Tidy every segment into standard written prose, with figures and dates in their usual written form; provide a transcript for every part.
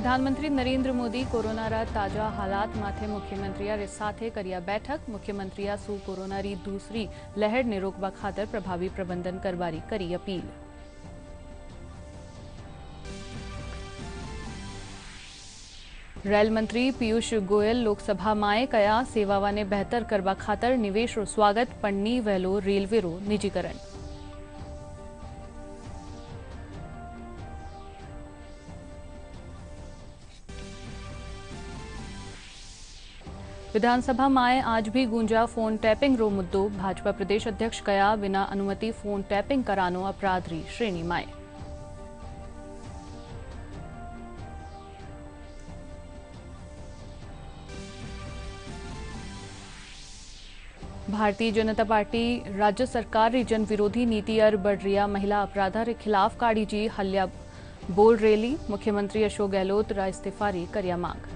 प्रधानमंत्री नरेंद्र मोदी कोरोनारा ताजा हालात माथे मुख्यमंत्रीया साथे कर्या बैठक। मुख्यमंत्रीया सु कोरोनारी दूसरी लहर ने रोकवा खातर प्रभावी प्रबंधन करवारी करी अपील। रेल मंत्री पीयूष गोयल लोकसभा में कया सेवाओं ने बेहतर करवा खातर निवेशो स्वागत पण नी वहेलो रेलवेरो निजीकरण। विधानसभा में आज भी गूंजा फोन टैपिंग रो मुद्दो। भाजपा प्रदेश अध्यक्ष कया बिना अनुमति फोन टैपिंग करानो अपराधी श्रेणी में। भारतीय जनता पार्टी राज्य सरकार री जन विरोधी नीति अर बढ़ रिया महिला अपराधा रे खिलाफ काढ़ी जी हल्या बोल रैली। मुख्यमंत्री अशोक गहलोत रा इस्तीफारी कर्या मांग।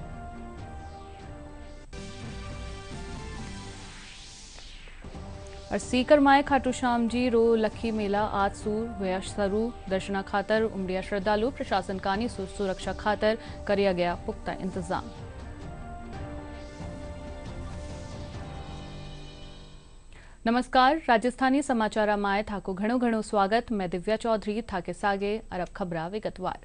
और सीकर माए खाटू श्याम जी रो लखी मेला आज सूर हुआ शुरू। दर्शना खातर उमड़िया श्रद्धालु। प्रशासन कानी सुरक्षा खातर कर्या गया पुख्ता इंतजाम। नमस्कार, राजस्थानी समाचार माए थाको घणो घणो स्वागत। मैं दिव्या चौधरी थाके सागे अरब खबरा विगतवार।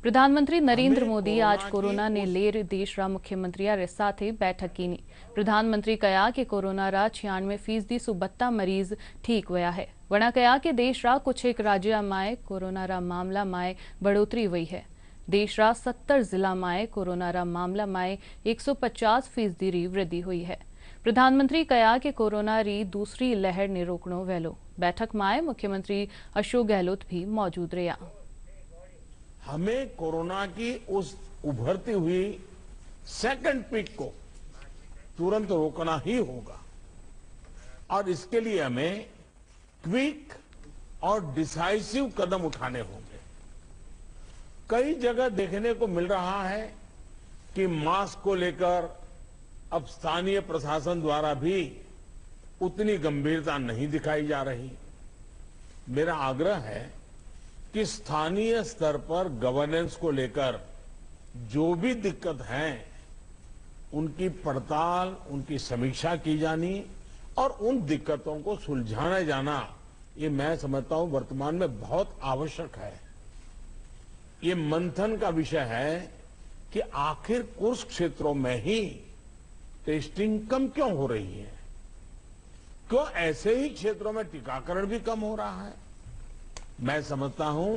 प्रधानमंत्री नरेंद्र मोदी आज कोरोना ने लेर देश रा मुख्यमंत्रिया रे साथे बैठक कीनी। प्रधानमंत्री कया कि कोरोना रा 96% सु 72 मरीज ठीक हुआ है। वणा कया कि देश रा कुछ एक राज्य में कोरोना रा मामला में बढ़ोतरी हुई है। देश रा 70 जिला में कोरोना रा मामला में 150% री वृद्धि हुई है। प्रधानमंत्री कया कि कोरोना री दूसरी लहर ने रोकनो वहेलो। बैठक में मुख्यमंत्री अशोक गहलोत भी मौजूद रहा। हमें कोरोना की उस उभरती हुई सेकंड पीक को तुरंत रोकना ही होगा और इसके लिए हमें क्विक और डिसाइसिव कदम उठाने होंगे। कई जगह देखने को मिल रहा है कि मास्क को लेकर अब स्थानीय प्रशासन द्वारा भी उतनी गंभीरता नहीं दिखाई जा रही। मेरा आग्रह है कि स्थानीय स्तर पर गवर्नेंस को लेकर जो भी दिक्कत है उनकी पड़ताल, उनकी समीक्षा की जानी और उन दिक्कतों को सुलझाया जाना, ये मैं समझता हूं वर्तमान में बहुत आवश्यक है। ये मंथन का विषय है कि आखिर कुछ क्षेत्रों में ही टेस्टिंग कम क्यों हो रही है, क्यों ऐसे ही क्षेत्रों में टीकाकरण भी कम हो रहा है। मैं समझता हूं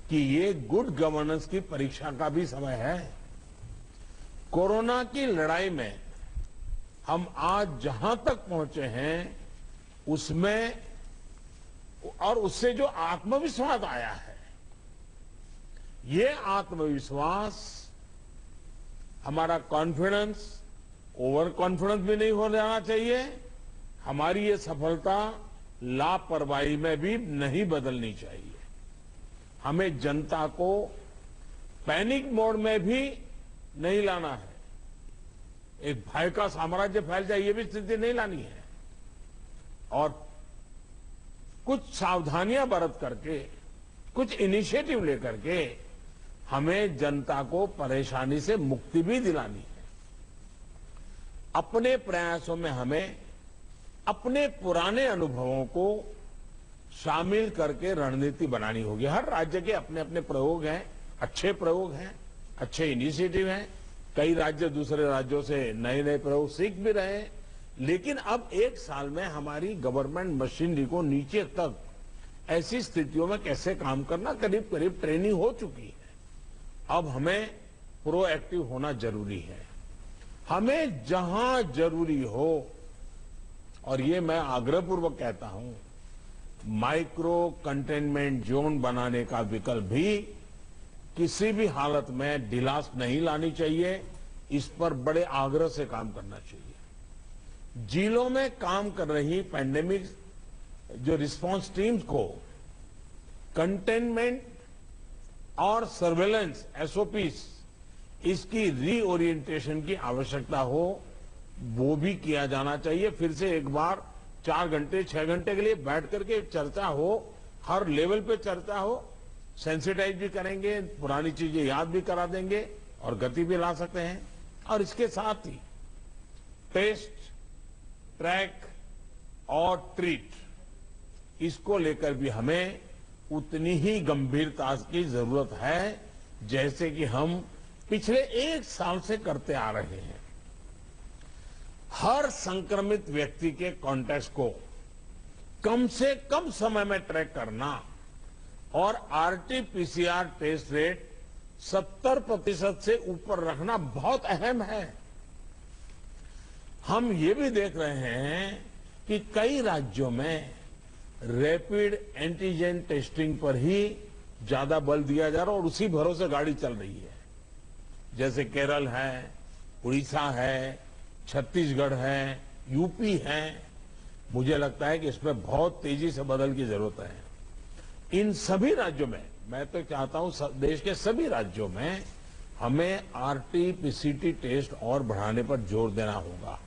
कि ये गुड गवर्नेंस की परीक्षा का भी समय है। कोरोना की लड़ाई में हम आज जहां तक पहुंचे हैं उसमें और उससे जो आत्मविश्वास आया है, ये आत्मविश्वास, हमारा कॉन्फिडेंस ओवर कॉन्फिडेंस भी नहीं हो जाना चाहिए। हमारी ये सफलता लापरवाही में भी नहीं बदलनी चाहिए। हमें जनता को पैनिक मोड में भी नहीं लाना है। एक भय का साम्राज्य फैल जाए, ये भी स्थिति नहीं लानी है। और कुछ सावधानियां बरत करके, कुछ इनिशिएटिव लेकर के हमें जनता को परेशानी से मुक्ति भी दिलानी है। अपने प्रयासों में हमें अपने पुराने अनुभवों को शामिल करके रणनीति बनानी होगी। हर राज्य के अपने अपने प्रयोग हैं, अच्छे प्रयोग हैं, अच्छे इनिशिएटिव हैं। कई राज्य दूसरे राज्यों से नए नए प्रयोग सीख भी रहे हैं। लेकिन अब एक साल में हमारी गवर्नमेंट मशीनरी को नीचे तक ऐसी स्थितियों में कैसे काम करना, करीब करीब ट्रेनिंग हो चुकी है। अब हमें प्रोएक्टिव होना जरूरी है। हमें जहां जरूरी हो, और ये मैं आग्रहपूर्वक कहता हूं, माइक्रो कंटेनमेंट जोन बनाने का विकल्प भी किसी भी हालत में ढिलास नहीं लानी चाहिए। इस पर बड़े आग्रह से काम करना चाहिए। जिलों में काम कर रही पैंडेमिक जो रिस्पांस टीम्स को कंटेनमेंट और सर्वेलेंस एसओपीस, इसकी रीओरिएंटेशन की आवश्यकता हो, वो भी किया जाना चाहिए। फिर से एक बार 4 घंटे 6 घंटे के लिए बैठ करके चर्चा हो, हर लेवल पे चर्चा हो, सेंसिटाइज भी करेंगे, पुरानी चीजें याद भी करा देंगे और गति भी ला सकते हैं। और इसके साथ ही टेस्ट, ट्रैक और ट्रीट, इसको लेकर भी हमें उतनी ही गंभीरता की जरूरत है जैसे कि हम पिछले 1 साल से करते आ रहे हैं। हर संक्रमित व्यक्ति के कॉन्टैक्ट को कम से कम समय में ट्रैक करना और आरटी-पीसीआर टेस्ट रेट 70% से ऊपर रखना बहुत अहम है। हम ये भी देख रहे हैं कि कई राज्यों में रैपिड एंटीजन टेस्टिंग पर ही ज्यादा बल दिया जा रहा है और उसी भरोसे गाड़ी चल रही है। जैसे केरल है, उड़ीसा है, छत्तीसगढ़ है, यूपी है। मुझे लगता है कि इसमें बहुत तेजी से बदल की जरूरत है। इन सभी राज्यों में, मैं तो चाहता हूं देश के सभी राज्यों में हमें आरटी-पीसीटी टेस्ट और बढ़ाने पर जोर देना होगा।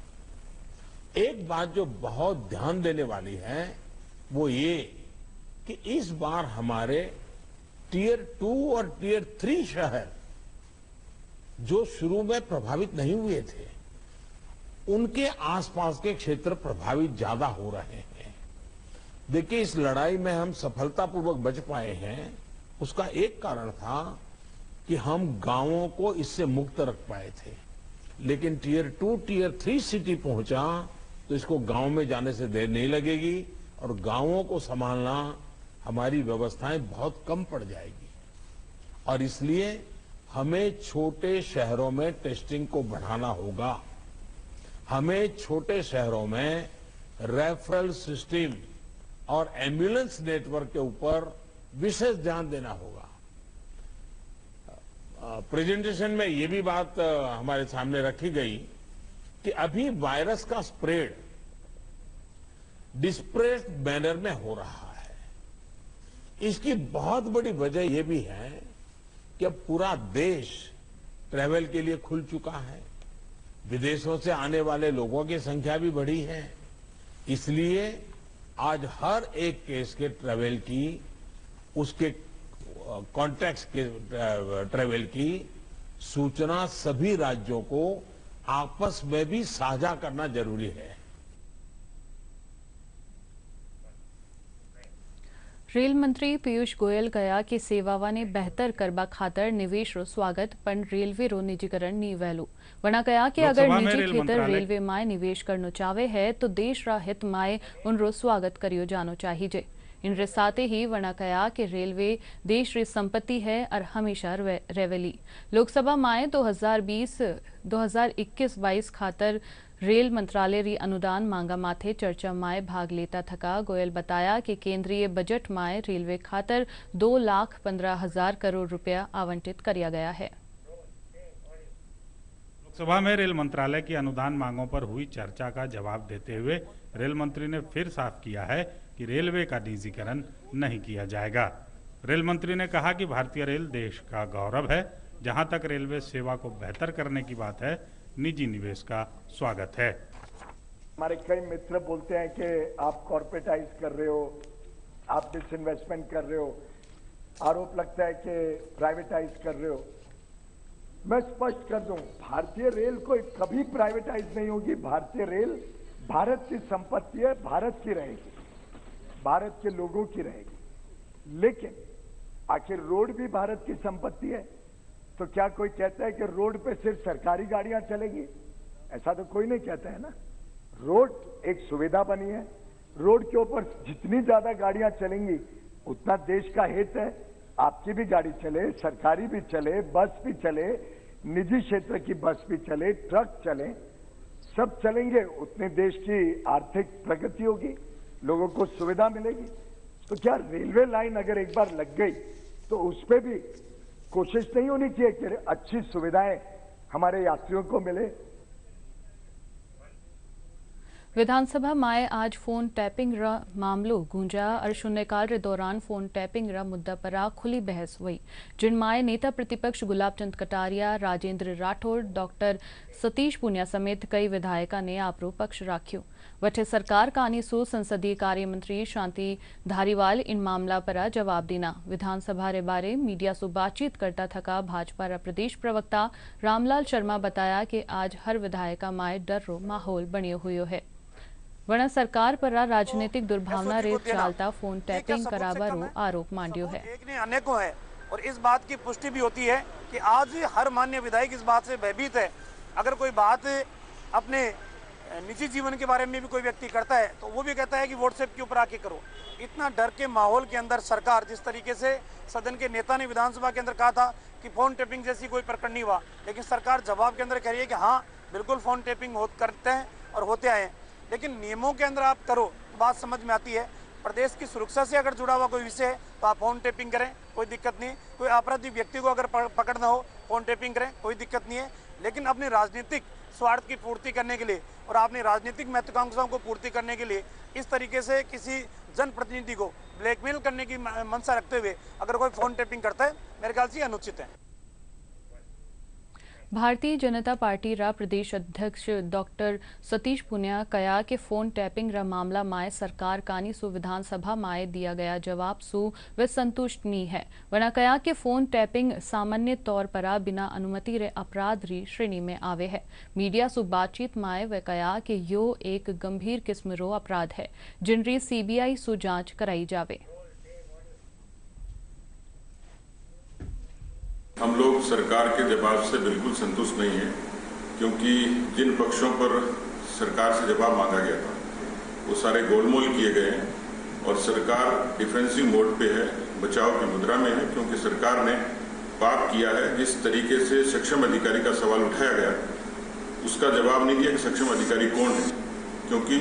एक बात जो बहुत ध्यान देने वाली है वो ये कि इस बार हमारे टियर 2 और टियर 3 शहर जो शुरू में प्रभावित नहीं हुए थे, उनके आसपास के क्षेत्र प्रभावित ज्यादा हो रहे हैं। देखिए, इस लड़ाई में हम सफलतापूर्वक बच पाए हैं, उसका एक कारण था कि हम गांवों को इससे मुक्त रख पाए थे। लेकिन टियर 2, टियर 3 सिटी पहुंचा तो इसको गांव में जाने से देर नहीं लगेगी और गांवों को संभालना हमारी व्यवस्थाएं बहुत कम पड़ जाएगी। और इसलिए हमें छोटे शहरों में टेस्टिंग को बढ़ाना होगा। हमें छोटे शहरों में रेफरल सिस्टम और एम्बुलेंस नेटवर्क के ऊपर विशेष ध्यान देना होगा। प्रेजेंटेशन में ये भी बात हमारे सामने रखी गई कि अभी वायरस का स्प्रेड डिस्प्रेस्ड मैनर में हो रहा है। इसकी बहुत बड़ी वजह यह भी है कि अब पूरा देश ट्रैवल के लिए खुल चुका है। विदेशों से आने वाले लोगों की संख्या भी बढ़ी है। इसलिए आज हर एक केस के ट्रैवल की, उसके कॉन्टैक्ट्स के ट्रैवल की सूचना सभी राज्यों को आपस में भी साझा करना जरूरी है। रेल मंत्री पीयूष गोयल कहा कि सेवावाने बेहतर करबा खातर निवेश रो स्वागत पण रेलवे रो निजीकरण नहीं वहेलू। वना कहा कि अगर निजी क्षेत्र रेलवे माय निवेश करनो चाहे है तो देश रा हित माय उनरो स्वागत करियो जानो चाहिए। इनरे साथ ही वना कहा कि रेलवे देश री संपत्ति है और हमेशा रेवेली। लोकसभा माय 2020-2021-22 खातर रेल मंत्रालय री अनुदान मांगा माथे चर्चा माय भाग लेता थका गोयल बताया कि केंद्रीय बजट माय रेलवे खातर 2,15,000 करोड़ रुपया आवंटित किया गया है। लोकसभा में रेल मंत्रालय की अनुदान मांगों पर हुई चर्चा का जवाब देते हुए रेल मंत्री ने फिर साफ किया है कि रेलवे का निजीकरण नहीं किया जाएगा। रेल मंत्री ने कहा कि भारतीय रेल देश का गौरव है। जहां तक रेलवे सेवा को बेहतर करने की बात है, निजी निवेश का स्वागत है। हमारे कई मित्र बोलते हैं कि आप कॉर्पोरेटाइज कर रहे हो, आप डिसइन्वेस्टमेंट कर रहे हो, आरोप लगता है कि प्राइवेटाइज कर रहे हो। मैं स्पष्ट कर दूं, भारतीय रेल कोई कभी प्राइवेटाइज नहीं होगी। भारतीय रेल भारत की संपत्ति है, भारत की रहेगी, भारत के लोगों की रहेगी। लेकिन आखिर रोड भी भारत की संपत्ति है, तो क्या कोई कहता है कि रोड पे सिर्फ सरकारी गाड़ियां चलेगी? ऐसा तो कोई नहीं कहता है ना। रोड एक सुविधा बनी है। रोड के ऊपर जितनी ज्यादा गाड़ियां चलेंगी उतना देश का हित है। आपकी भी गाड़ी चले, सरकारी भी चले, बस भी चले, निजी क्षेत्र की बस भी चले, ट्रक चले, सब चलेंगे, उतने देश की आर्थिक प्रगति होगी, लोगों को सुविधा मिलेगी। तो क्या रेलवे लाइन अगर एक बार लग गई तो उस पर भी कोशिश नहीं होनी चाहिए कि अच्छी सुविधाएं हमारे यात्रियों को मिले? विधानसभा माय आज फोन टैपिंग रा मामलो गूंजा और शून्यकाल के दौरान फोन टैपिंग रा मुद्दा पर खुली बहस हुई, जिन माय नेता प्रतिपक्ष गुलाब चंद कटारिया, राजेंद्र राठौड़, डॉक्टर सतीश पूनिया समेत कई विधायकों ने आपरो पक्ष राख्यो। वठे सरकार कानीसू संसदीय कार्य मंत्री शांति धारीवाल इन मामला पर जवाब देना विधानसभा रे बारे मीडिया से बातचीत करता थका भाजपा रा प्रदेश प्रवक्ता रामलाल शर्मा बताया कि आज हर विधायका माए डर रो माहौल बनियो हुयो है। वण सरकार पर राजनीतिक दुर्भावना रे चालता फोन टैपिंग कराबारो आरोप मांडियो है। अनेकों है और इस बात की पुष्टि भी होती है कि आज हर मान्य विधायक इस बात से भयभीत है। अगर कोई बात अपने निजी जीवन के बारे में भी कोई व्यक्ति करता है तो वो भी कहता है कि व्हाट्सएप के ऊपर आके करो। इतना डर के माहौल के अंदर सरकार, जिस तरीके से सदन के नेता ने विधानसभा के अंदर कहा था कि फोन टैपिंग जैसी कोई प्रकरण नहीं हुआ, लेकिन सरकार जवाब के अंदर कह रही है कि हाँ बिल्कुल फोन टैपिंग करते हैं और होते आए हैं। लेकिन नियमों के अंदर आप करो तो बात समझ में आती है। प्रदेश की सुरक्षा से अगर जुड़ा हुआ कोई विषय है तो आप फोन टैपिंग करें, कोई दिक्कत नहीं। कोई आपराधिक व्यक्ति को अगर पकड़ना हो फोन टैपिंग करें, कोई दिक्कत नहीं है। लेकिन अपनी राजनीतिक स्वार्थ की पूर्ति करने के लिए और अपनी राजनीतिक महत्वाकांक्षाओं को पूर्ति करने के लिए इस तरीके से किसी जनप्रतिनिधि को ब्लैकमेल करने की मंशा रखते हुए अगर कोई फोन टैपिंग करता है, मेरे ख्याल से अनुचित है। भारतीय जनता पार्टी रा प्रदेश अध्यक्ष डॉक्टर सतीश पुनिया कया के फोन टैपिंग रा मामला माए सरकार कानीसू विधानसभा माए दिया गया जवाब सु वे संतुष्ट नहीं है। वना कया के फोन टैपिंग सामान्य तौर पर बिना अनुमति रे अपराध री श्रेणी में आवे है। मीडिया सु बातचीत माए वे कया कि यो एक गंभीर किस्म रो अपराध है जिनरी सीबीआई सु जांच कराई जावे। हम लोग सरकार के जवाब से बिल्कुल संतुष्ट नहीं हैं, क्योंकि जिन पक्षों पर सरकार से जवाब मांगा गया था वो सारे गोलमोल किए गए हैं और सरकार डिफेंसिव मोड पे है, बचाव की मुद्रा में है। क्योंकि सरकार ने पाप किया है। जिस तरीके से सक्षम अधिकारी का सवाल उठाया गया उसका जवाब नहीं दिया कि सक्षम अधिकारी कौन है, क्योंकि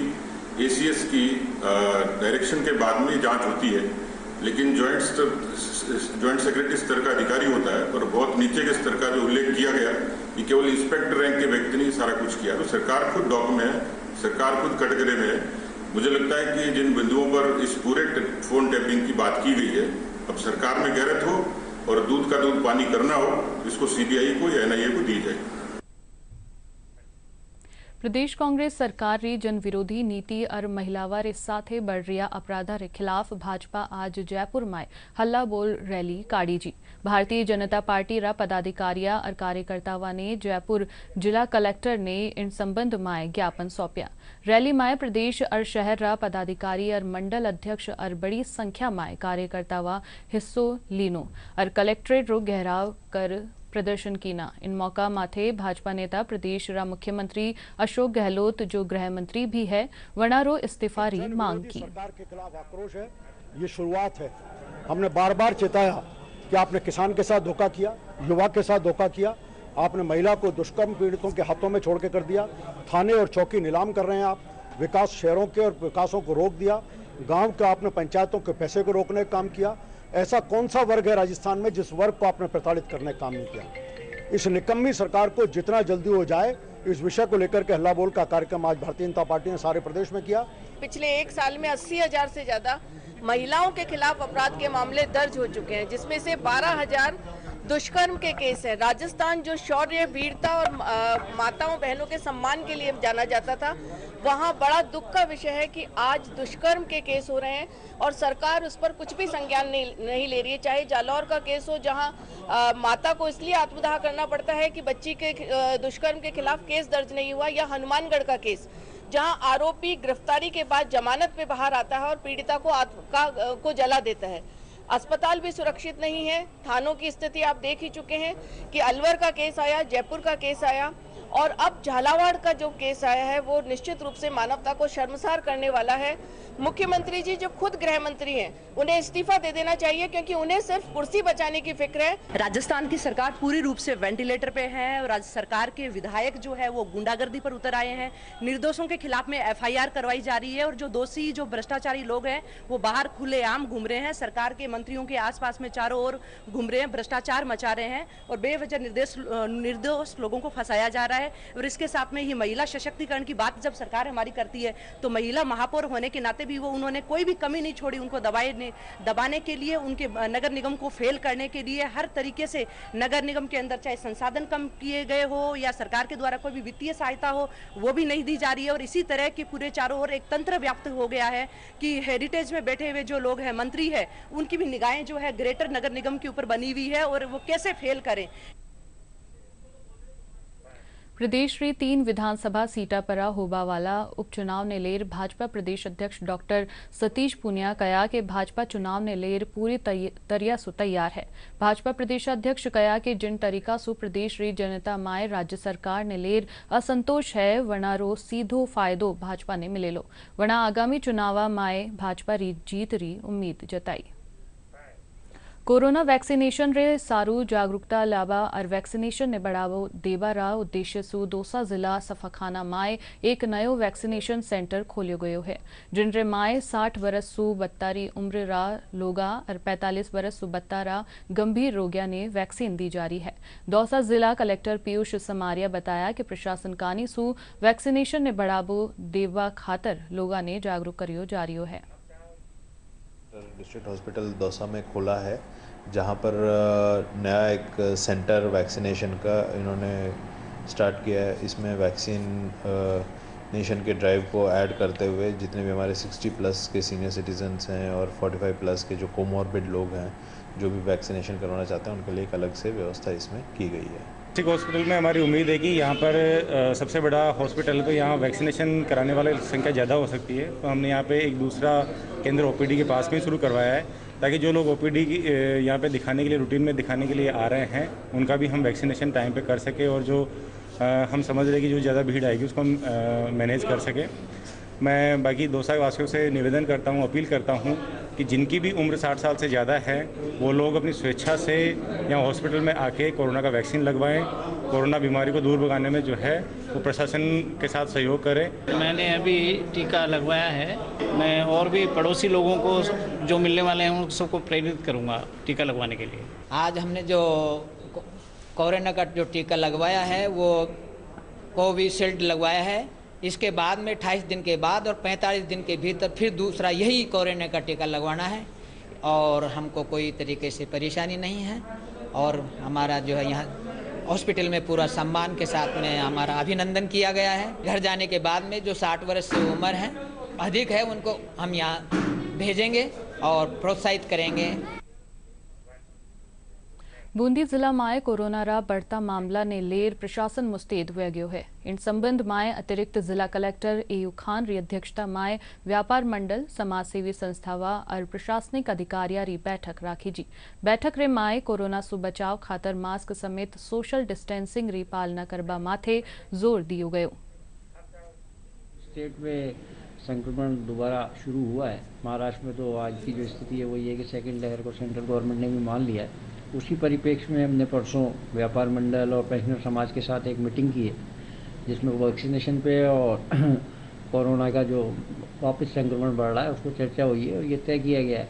एसीएस की डायरेक्शन के बाद में जांच होती है, लेकिन ज्वाइंट सेक्रेटरी स्तर का अधिकारी होता है और बहुत नीचे के स्तर का जो उल्लेख किया गया कि केवल इंस्पेक्टर रैंक के व्यक्ति ने सारा कुछ किया। तो सरकार खुद डॉक में है, सरकार खुद कटघरे में है। मुझे लगता है कि जिन बिंदुओं पर इस पूरे फोन टैपिंग की बात की गई है, अब सरकार में गैरत हो और दूध का दूध पानी करना हो, इसको सीबीआई को या एनआईए को दी जाए। प्रदेश कांग्रेस सरकार री जन विरोधी नीति और महिलावा रे साथे बढ़ रिया अपराधा रे खिलाफ भाजपा आज जयपुर में हल्ला बोल रैली काढ़ी जी। भारतीय जनता पार्टी रा पदाधिकारिया और कार्यकर्तावा ने जयपुर जिला कलेक्टर ने इन संबंध में ज्ञापन सौंपया। रैली में प्रदेश और शहर रा पदाधिकारी और मंडल अध्यक्ष और बड़ी संख्या में कार्यकर्तावा हिस्सों लीनो और कलेक्ट्रेट रो घेराव कर प्रदर्शन कीना। इन मौका माथे भाजपा नेता प्रदेश रा मुख्यमंत्री अशोक गहलोत, जो गृह मंत्री भी है, वनारो इस्तीफा री मांग की। सरकार के खिलाफ आक्रोश है, ये शुरुआत है। हमने बार बार चेताया कि आपने किसान के साथ धोखा किया, युवा के साथ धोखा किया, आपने महिला को दुष्कर्म पीड़ितों के हाथों में छोड़ के कर दिया, थाने और चौकी नीलाम कर रहे हैं आप, विकास शहरों के और विकासों को रोक दिया, गाँव के आपने पंचायतों के पैसे को रोकने का काम किया। ऐसा कौन सा वर्ग है राजस्थान में जिस वर्ग को आपने प्रताड़ित करने का काम नहीं किया? इस निकम्मी सरकार को जितना जल्दी हो जाए इस विषय को लेकर के हल्ला बोल का कार्यक्रम आज भारतीय जनता पार्टी ने सारे प्रदेश में किया। पिछले एक साल में 80,000 से ज्यादा महिलाओं के खिलाफ अपराध के मामले दर्ज हो चुके हैं, जिसमें से 12,000 दुष्कर्म के केस है। राजस्थान जो शौर्य, वीरता और माताओं बहनों के सम्मान के लिए जाना जाता था, वहाँ बड़ा दुख का विषय है कि आज दुष्कर्म के केस हो रहे हैं और सरकार उस पर कुछ भी संज्ञान नहीं ले रही है। चाहे जालौर का केस हो, जहाँ माता को इसलिए आत्मदाह करना पड़ता है कि बच्ची के दुष्कर्म के खिलाफ केस दर्ज नहीं हुआ, या हनुमानगढ़ का केस जहां आरोपी गिरफ्तारी के बाद जमानत पे बाहर आता है और पीड़िता को जला देता है। अस्पताल भी सुरक्षित नहीं है। थानों की स्थिति आप देख ही चुके हैं कि अलवर का केस आया, जयपुर का केस आया और अब झालावाड़ का जो केस आया है वो निश्चित रूप से मानवता को शर्मसार करने वाला है। मुख्यमंत्री जी जो खुद गृह मंत्री हैं, उन्हें इस्तीफा दे देना चाहिए, क्योंकि उन्हें सिर्फ कुर्सी बचाने की फिक्र है। राजस्थान की सरकार पूरी रूप से वेंटिलेटर पे है और राज्य सरकार के विधायक जो है वो गुंडागर्दी पर उतर आए हैं। निर्दोषों के खिलाफ में एफआईआर करवाई जा रही है और जो दोषी, जो भ्रष्टाचारी लोग हैं वो बाहर खुलेआम घूम रहे हैं, सरकार के मंत्रियों के आसपास में चारों ओर घूम रहे हैं, भ्रष्टाचार मचा रहे हैं और बेवजह निर्दोष लोगों को फंसाया जा रहा है। है। और इसके साथ में ही महिला सशक्तिकरण की बात जब सरकार हमारी करती है तो महिला महापौर होने के नाते भी वो उन्होंने कोई भी कमी नहीं छोड़ी। उनको दबाने के लिए, उनके नगर निगम को फेल करने के लिए हर तरीके से नगर निगम के अंदर चाहे संसाधन कम किए गए हो या सरकार के द्वारा कोई भी वित्तीय सहायता हो वो भी नहीं दी जा रही है। और इसी तरह के पूरे चारों ओर एक तंत्र व्याप्त हो गया है कि हेरिटेज में बैठे हुए जो लोग हैं, मंत्री है, उनकी भी निगाहें जो है ग्रेटर नगर निगम के ऊपर बनी हुई है और वो कैसे फेल करें। प्रदेश री 3 विधानसभा सीटा परा होबावाला उपचुनाव ने लेर भाजपा प्रदेश अध्यक्ष डॉक्टर सतीश पूनिया कया के भाजपा चुनाव ने लेर पूरी तरिया सु तैयार है। भाजपा प्रदेश अध्यक्ष कया के जिन तरीका सु प्रदेश री जनता माए राज्य सरकार ने लेर असंतोष है वना रो सीधो फायदो भाजपा ने मिलेलो, वना आगामी चुनावा माए भाजपा री जीत री उम्मीद जताई। कोरोना वैक्सीनेशन रे सारू जागरूकता लावा और वैक्सीनेशन ने बढ़ावो देवा रा उद्देश्य सु दोसा जिला सफाखाना माए एक नयो वैक्सीनेशन सेंटर खोलियो गयो है, जिन रे माए 60 वर्ष सु बत्तारी उम्र रा लोगा और 45 वर्ष सु बत्तारा गंभीर रोगिया ने वैक्सीन दी जा रही है। दौसा जिला कलेक्टर पीयूष समारिया बताया कि प्रशासन कानी सु वैक्सीनेशन ने बढ़ावो देवा खातर लोगा ने जागरूक करियो जा रियो है। डिस्ट्रिक्ट हॉस्पिटल दौसा में खोला है, जहां पर नया एक सेंटर वैक्सीनेशन का इन्होंने स्टार्ट किया है। इसमें वैक्सीन नेशन के ड्राइव को ऐड करते हुए जितने भी हमारे 60 प्लस के सीनियर सिटीजन्स हैं और 45 प्लस के जो कोमॉर्बिड लोग हैं जो भी वैक्सीनेशन करवाना चाहते हैं उनके लिए एक अलग से व्यवस्था इसमें की गई है। डिस्ट्रिक्ट हॉस्पिटल में हमारी उम्मीद है कि यहाँ पर सबसे बड़ा हॉस्पिटल तो यहाँ वैक्सीनेशन कराने वाले संख्या ज़्यादा हो सकती है, तो हमने यहाँ पे एक दूसरा केंद्र ओपीडी के पास में शुरू करवाया है ताकि जो लोग ओपीडी की यहाँ पे दिखाने के लिए रूटीन में दिखाने के लिए आ रहे हैं उनका भी हम वैक्सीनेशन टाइम पे कर सके और जो हम समझ रहे कि जो ज़्यादा भीड़ आएगी उसको हम मैनेज कर सकें। मैं बाकी दौसा वासियों से निवेदन करता हूँ, अपील करता हूँ कि जिनकी भी उम्र 60 साल से ज़्यादा है वो लोग अपनी स्वेच्छा से यहाँ हॉस्पिटल में आके कोरोना का वैक्सीन लगवाएं। कोरोना बीमारी को दूर भगाने में जो है वो प्रशासन के साथ सहयोग करें। मैंने अभी टीका लगवाया है। मैं और भी पड़ोसी लोगों को जो मिलने वाले हैं उन सबको प्रेरित करूँगा टीका लगवाने के लिए। आज हमने जो कोरोना का जो टीका लगवाया है वो कोविशील्ड लगवाया है। इसके बाद में 28 दिन के बाद और 45 दिन के भीतर फिर दूसरा यही कोरोना का टीका लगवाना है और हमको कोई तरीके से परेशानी नहीं है और हमारा जो है यहाँ हॉस्पिटल में पूरा सम्मान के साथ में हमारा अभिनंदन किया गया है। घर जाने के बाद में जो 60 वर्ष से उम्र है अधिक है उनको हम यहाँ भेजेंगे और प्रोत्साहित करेंगे। बूंदी जिला माए कोरोना रा बढ़ता मामला ने लेर प्रशासन मुस्तैद हुआ गयो है। इन संबंध माए अतिरिक्त जिला कलेक्टर एयू खान री अध्यक्षता माए व्यापार मंडल, समाज सेवी संस्थावा और प्रशासनिक अधिकारिया री बैठक राखी जी। बैठक रे माए कोरोना सु बचाव खातर मास्क समेत सोशल डिस्टेंसिंग री पालना करबा माथे जोर दियो गयो। स्टेट में संक्रमण दोबारा शुरू हुआ है। महाराष्ट्र में तो आज की जो स्थिति है वो ये है कि सेकेंड लहर को सेंट्रल गवर्नमेंट ने भी मान लिया है। उसी परिप्रेक्ष्य में हमने परसों व्यापार मंडल और पेंशनर समाज के साथ एक मीटिंग की है जिसमें वैक्सीनेशन पे और कोरोना का जो वापस संक्रमण बढ़ रहा है उसको चर्चा हुई है और ये तय किया गया है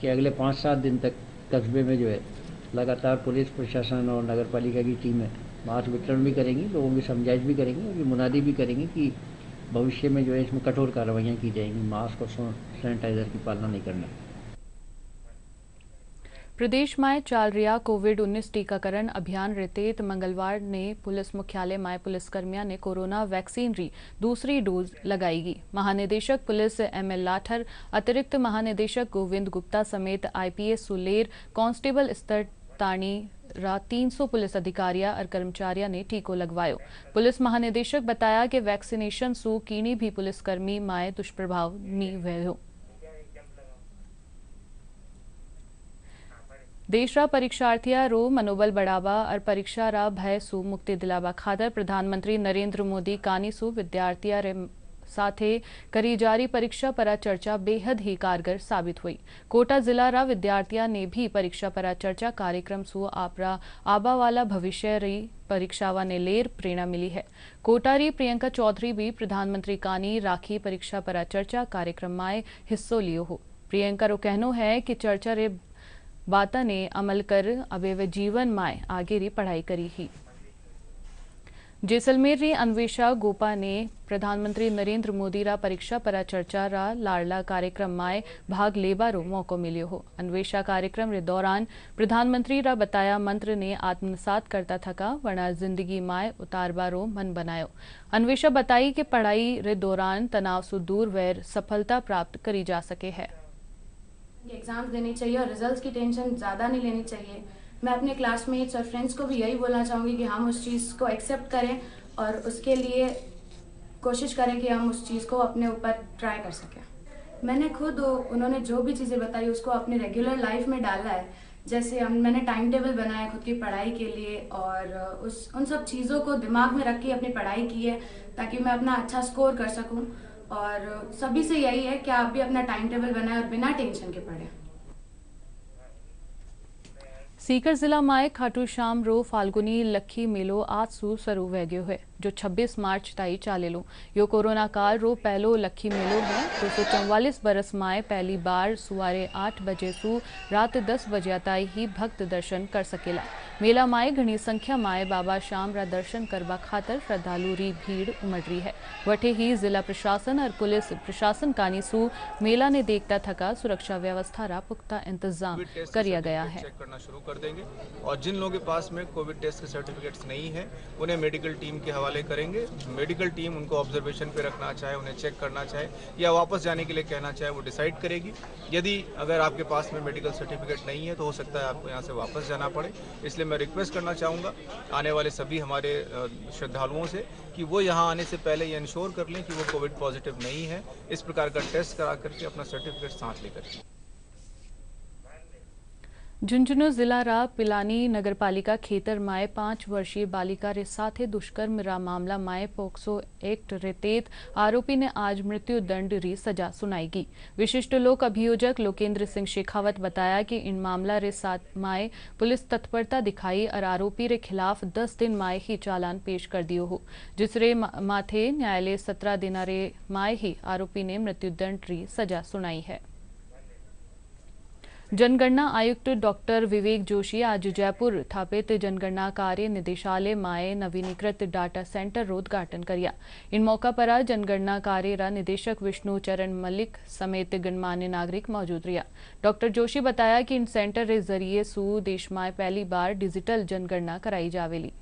कि अगले 5-7 दिन तक कस्बे में जो है लगातार पुलिस प्रशासन और नगर पालिका की टीमें मास्क वितरण भी करेंगी, लोगों की समझाइश भी करेंगी और ये मुनादी भी करेंगी कि भविष्य में जो है इसमें कठोर कार्रवाइयाँ की जाएंगी, मास्क और सैनिटाइजर की पालना नहीं करना। प्रदेश में चाल रिया कोविड-19 टीकाकरण अभियान रेतेत मंगलवार ने पुलिस मुख्यालय माय पुलिसकर्मियों ने कोरोना वैक्सीन री दूसरी डोज लगाईगी। महानिदेशक पुलिस एमएल लाठर, अतिरिक्त महानिदेशक गोविंद गुप्ता समेत आईपीएस सुलेर, कांस्टेबल स्तर तानी रा 300 पुलिस अधिकारिया और कर्मचारियों ने टीको लगवायो। पुलिस महानिदेशक बताया कि वैक्सीनेशन सु कीनी भी पुलिसकर्मी माय दुष्प्रभाव नी व्यो। देश रा परीक्षार्थिया रो मनोबल बढ़ावा और परीक्षा रा भय सु मुक्ति दिलावा खातर प्रधानमंत्री नरेंद्र मोदी कानी सु विद्यार्थिया रे साथे करी जारी परीक्षा परा चर्चा बेहद ही कारगर साबित हुई। कोटा जिला रा विद्यार्थिया ने भी परीक्षा परा चर्चा कार्यक्रम सु आपरा आबा वाला भविष्य री परीक्षावा ने लेर प्रेरणा मिली है। कोटा री प्रियंका चौधरी भी प्रधानमंत्री कानी राखी परीक्षा परा चर्चा कार्यक्रम में हिस्सो लियो हो। प्रियंका रो कहनो है कि चर्चा रे बाता ने अमल कर अबे वे जीवन माए आगे री पढ़ाई करी ही। जैसलमेर री अन्वेषा गोपा ने प्रधानमंत्री नरेंद्र मोदी रा परीक्षा पर चर्चा रा लाडला कार्यक्रम में भाग लेवा रो मौको मिलियो हो। अन्वेषा कार्यक्रम रे दौरान प्रधानमंत्री रा बताया मंत्र ने आत्मसात करता थका वरना जिंदगी माए उतारबा रो मन बनायो। अन्वेषा बताई कि पढ़ाई रे दौरान तनाव से दूर वैर सफलता प्राप्त करी जा सके है। एग्जाम्स देनी चाहिए और रिजल्ट्स की टेंशन ज़्यादा नहीं लेनी चाहिए। मैं अपने क्लासमेट्स और फ्रेंड्स को भी यही बोलना चाहूँगी कि हम उस चीज़ को एक्सेप्ट करें और उसके लिए कोशिश करें कि हम उस चीज़ को अपने ऊपर ट्राई कर सकें। मैंने खुद उन्होंने जो भी चीज़ें बताई उसको अपनी रेगुलर लाइफ में डाला है। जैसे मैंने टाइम टेबल बनाया खुद की पढ़ाई के लिए और उन सब चीज़ों को दिमाग में रख के अपनी पढ़ाई की है ताकि मैं अपना अच्छा स्कोर कर सकूँ। और सभी से यही है कि आप भी अपना टाइम टेबल बनाएं और बिना टेंशन के पढ़ें। सीकर जिला में खाटू श्याम रो फाल्गुनी लखी मेलो आज सु शुरू हो गयो है जो 26 मार्च ताई चालेलो। यो कोरोना काल रो पहलो लखी मेलो है। 244 बरस में पहली बार सुवारे 8 बजे सु रात 10 बजे ताई ही भक्त दर्शन कर सकेला। मेला में घनी संख्या में बाबा श्याम रा दर्शन करवा खातर श्रद्धालु री भीड़ उमड़ रही है। वटे ही जिला प्रशासन और पुलिस प्रशासन कानी सु मेला ने देखता थका सुरक्षा व्यवस्था रा पुख्ता इंतजाम किया गया है। करना शुरू कर देंगे और जिन लोगों के पास में कोविड टेस्ट के सर्टिफिकेट्स नहीं है उन्हें मेडिकल टीम के हवाले करेंगे। मेडिकल टीम उनको ऑब्जर्वेशन पे रखना चाहे, उन्हें चेक करना चाहे या वापस जाने के लिए कहना चाहे वो डिसाइड करेगी। यदि अगर आपके पास में मेडिकल सर्टिफिकेट नहीं है तो हो सकता है आपको यहाँ से वापस जाना पड़े। इसलिए मैं रिक्वेस्ट करना चाहूँगा आने वाले सभी हमारे श्रद्धालुओं से कि वो यहाँ आने से पहले ये इंश्योर कर लें कि वो कोविड पॉजिटिव नहीं है। इस प्रकार का टेस्ट करा करके अपना सर्टिफिकेट साथ लेकर। झुंझुनू जिला रा पिलानी नगरपालिका खेतर माए 5 वर्षीय बालिका रे साथे दुष्कर्म रा मामला माए पोक्सो एक्ट रे तहत आरोपी ने आज मृत्यु दंड री सजा सुनाएगी। विशिष्ट लोक अभियोजक लोकेंद्र सिंह शेखावत बताया कि इन मामला रे साथ माए पुलिस तत्परता दिखाई और आरोपी रे खिलाफ 10 दिन माए ही चालान पेश कर दियो हो, जिसरे माथे न्यायालय 17 दिन रे माए ही आरोपी ने मृत्यु दंड री सजा सुनाई है। जनगणना आयुक्त डॉक्टर विवेक जोशी आज जयपुर स्थापित जनगणना कार्य निदेशालय माए नवीनीकृत डाटा सेंटर रो उद्घाटन करिया। इन मौका पर जनगणना कार्य रा निदेशक विष्णु चरण मलिक समेत गणमान्य नागरिक मौजूद रहा। डॉक्टर जोशी बताया कि इन सेंटर के जरिए सु देश में पहली बार डिजिटल जनगणना कराई जावेली।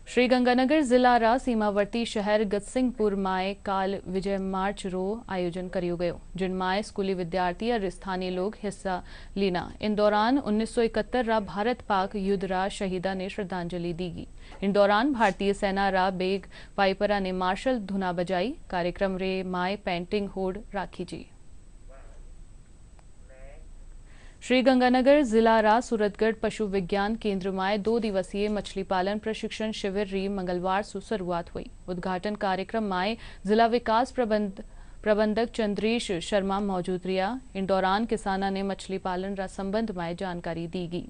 श्रीगंगानगर जिला रा सीमावर्ती शहर गतसिंहपुर माए काल विजय मार्च रो आयोजन करियो गयो, जिनमाए स्कूली विद्यार्थी और स्थानीय लोग हिस्सा लीना। इन दौरान 1971 रा भारत पाक युद्ध रा शहीदा ने श्रद्धांजलि दीगी। इन दौरान भारतीय सेना रा बेग पाइपरा ने मार्शल धुना बजाई। कार्यक्रम रे माए पेंटिंग होड़ राखी जी। श्रीगंगानगर जिला रा सूरतगढ़ पशु विज्ञान केंद्र में 2 दिवसीय मछली पालन प्रशिक्षण शिविर री मंगलवार से शुरुआत हुई। उद्घाटन कार्यक्रम में जिला विकास प्रबंधक चंद्रेश शर्मा मौजूद रहा। इन दौरान किसाना ने मछली पालन रा संबंध में जानकारी दी गई।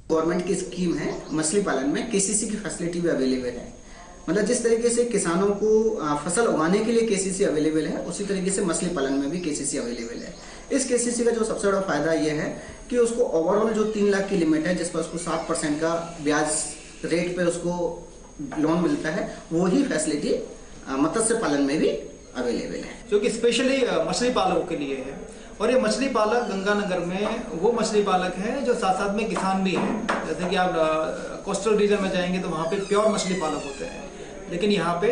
गवर्नमेंट की स्कीम है मछली पालन में केसीसी की फैसिलिटी भी अवेलेबल है। मतलब जिस तरीके से किसानों को फसल उगाने के लिए केसीसी अवेलेबल है उसी तरीके से मछली पालन में भी केसीसी अवेलेबल है। इस केसीसी का जो सबसे बड़ा फायदा यह है कि उसको ओवरऑल जो 3 लाख की लिमिट है जिस पर उसको 7% का ब्याज रेट पे उसको लोन मिलता है, वो ही फैसिलिटी मत्स्य पालन में भी अवेलेबल है, जो कि स्पेशली मछली पालकों के लिए है। और ये मछली पालक गंगानगर में वो मछली पालक हैं जो साथ साथ में किसान भी हैं। जैसे कि आप कोस्टल रीजन में जाएंगे तो वहाँ पे प्योर मछली पालक होते हैं, लेकिन यहाँ पे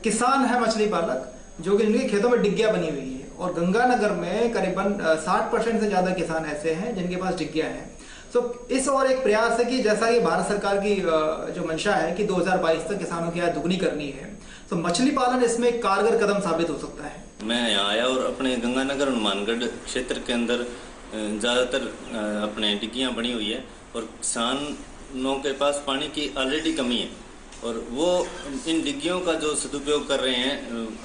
किसान है मछली पालक जो कि जिनके खेतों में डिग्गियाँ बनी हुई है। और गंगानगर में करीबन 60% से ज़्यादा किसान ऐसे हैं जिनके पास डिग्गियाँ हैं। तो इस और एक प्रयास है कि जैसा कि भारत सरकार की जो मंशा है कि 2022 तक किसानों की आय दुगनी करनी है, तो मछली पालन इसमें एक कारगर कदम साबित हो सकता है। मैं यहाँ आया और अपने गंगानगर हनुमानगढ़ क्षेत्र के अंदर ज़्यादातर अपने डिग्गियाँ बनी हुई है और किसानों के पास पानी की ऑलरेडी कमी है और वो इन डिग्गियों का जो सदुपयोग कर रहे हैं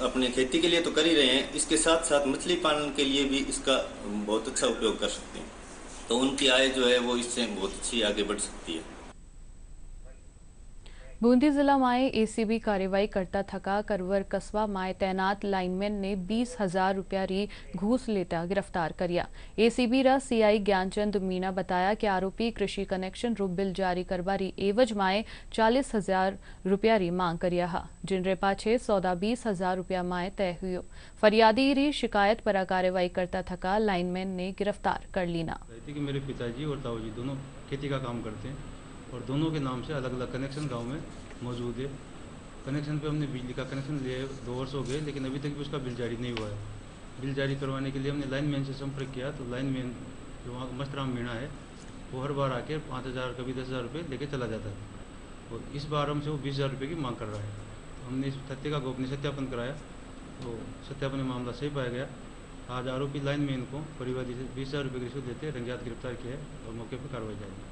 अपनी खेती के लिए तो कर ही रहे हैं, इसके साथ साथ मछली पालन के लिए भी इसका बहुत अच्छा उपयोग कर सकते हैं। तो उनकी आय जो है वो इससे बहुत अच्छी आगे बढ़ सकती है। बूंदी जिला में एसीबी कार्रवाई करता थका करवर कस्बा में तैनात लाइनमैन ने 20,000 रुपया री घूस लेता गिरफ्तार करिया। एसीबी रा सीआई ज्ञानचंद मीणा बताया कि आरोपी कृषि कनेक्शन रू बिल जारी करवारी एवज में 40,000 रुपया री मांग करिया हा, जिनरे पाछे सौदा 20,000 रुपया में तय हुयो। फरियादी री शिकायत पर कार्रवाई करता थका लाइनमैन ने गिरफ्तार कर लीना। मेरे पिताजी और ताऊजी दोनों खेती का काम करते हैं और दोनों के नाम से अलग अलग कनेक्शन गांव में मौजूद है। कनेक्शन पे हमने बिजली का कनेक्शन लिए 2 वर्ष हो गए, लेकिन अभी तक भी उसका बिल जारी नहीं हुआ है। बिल जारी करवाने के लिए हमने लाइनमैन से संपर्क किया, तो लाइनमैन जो वहाँ मस्तराम मीणा है वो हर बार आके 5,000 कभी 10,000 रुपये लेके चला जाता है और इस बार हमसे वो 20,000 रुपये की मांग कर रहा है। तो हमने इस तथ्य का गोपनीय सत्यापन कराया, तो सत्यापन में मामला सही पाया गया। आज आरोपी लाइनमैन को परिवादी से 20,000 रुपये की रिश्वत देते रंगेहाथ गिरफ्तार किया है और मौके पर कार्रवाई जारी।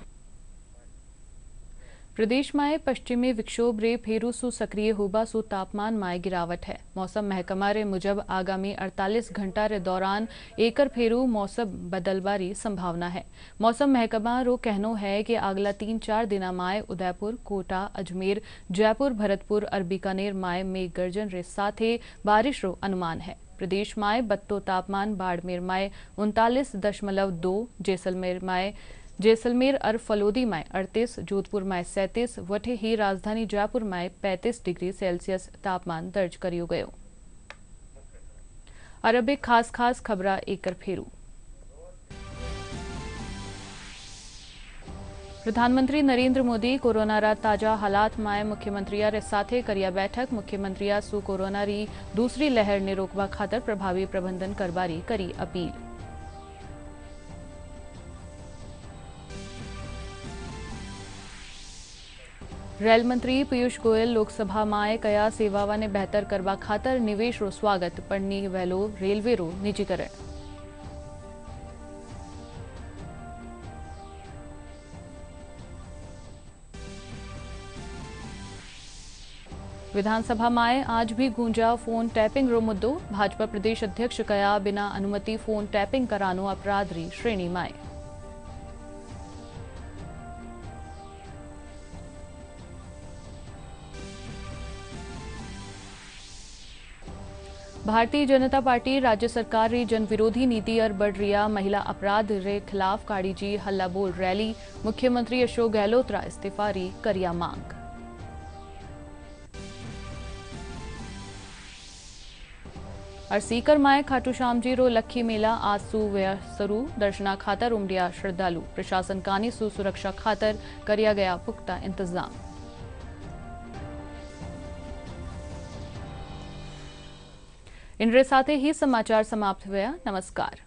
प्रदेश में पश्चिमी विक्षोभ रे फेरू सु सक्रिय होबा सु तापमान में गिरावट है। मौसम महकमा रे मुजब आगामी 48 घंटा रे दौरान एकर फेरू मौसम बदलबारी संभावना है। मौसम महकमा रो कहनो है कि अगला 3-4 दिना में उदयपुर, कोटा, अजमेर, जयपुर, भरतपुर और बीकानेर में मेघ गर्जन रे साथे बारिश रो अनुमान है। प्रदेश में बत्तो तापमान बाड़मेर में 39.2, जैसलमेर और फलोदी में 38, जोधपुर में 37, वठे ही राजधानी जयपुर में 35 डिग्री सेल्सियस तापमान दर्ज करियो गयो। और अब एक खास खबरा एकर फेरू। प्रधानमंत्री नरेंद्र मोदी कोरोना रा ताजा हालात में मुख्यमंत्रिया रे साथे करिया बैठक। मुख्यमंत्रिया सु कोरोना री दूसरी लहर ने रोकवा खातर प्रभावी प्रबंधन करबारी करी अपील। रेल मंत्री पीयूष गोयल लोकसभा में कया सेवावा ने बेहतर करवा खातर निवेश रो स्वागत पड़नी वेलो रेलवे रो निजीकरण। विधानसभा में आज भी गूंजा फोन टैपिंग रो मुद्दो। भाजपा प्रदेश अध्यक्ष कया बिना अनुमति फोन टैपिंग करानो अपराध री श्रेणी में। भारतीय जनता पार्टी राज्य सरकार री जन विरोधी नीति और बढ़ रिया महिला अपराध रे खिलाफ काड़ी जी हल्ला बोल रैली। मुख्यमंत्री अशोक गहलोत रा इस्तीफा री करिया मांग। और सीकर माए खाटू श्याम जी रो लखी मेला आज सु शुरू। दर्शना खातर उमड़िया श्रद्धालु। प्रशासन कानी सु सुरक्षा खातर करिया गया पुख्ता इंतजाम। इनरे साथे ही समाचार समाप्त हुआ। नमस्कार।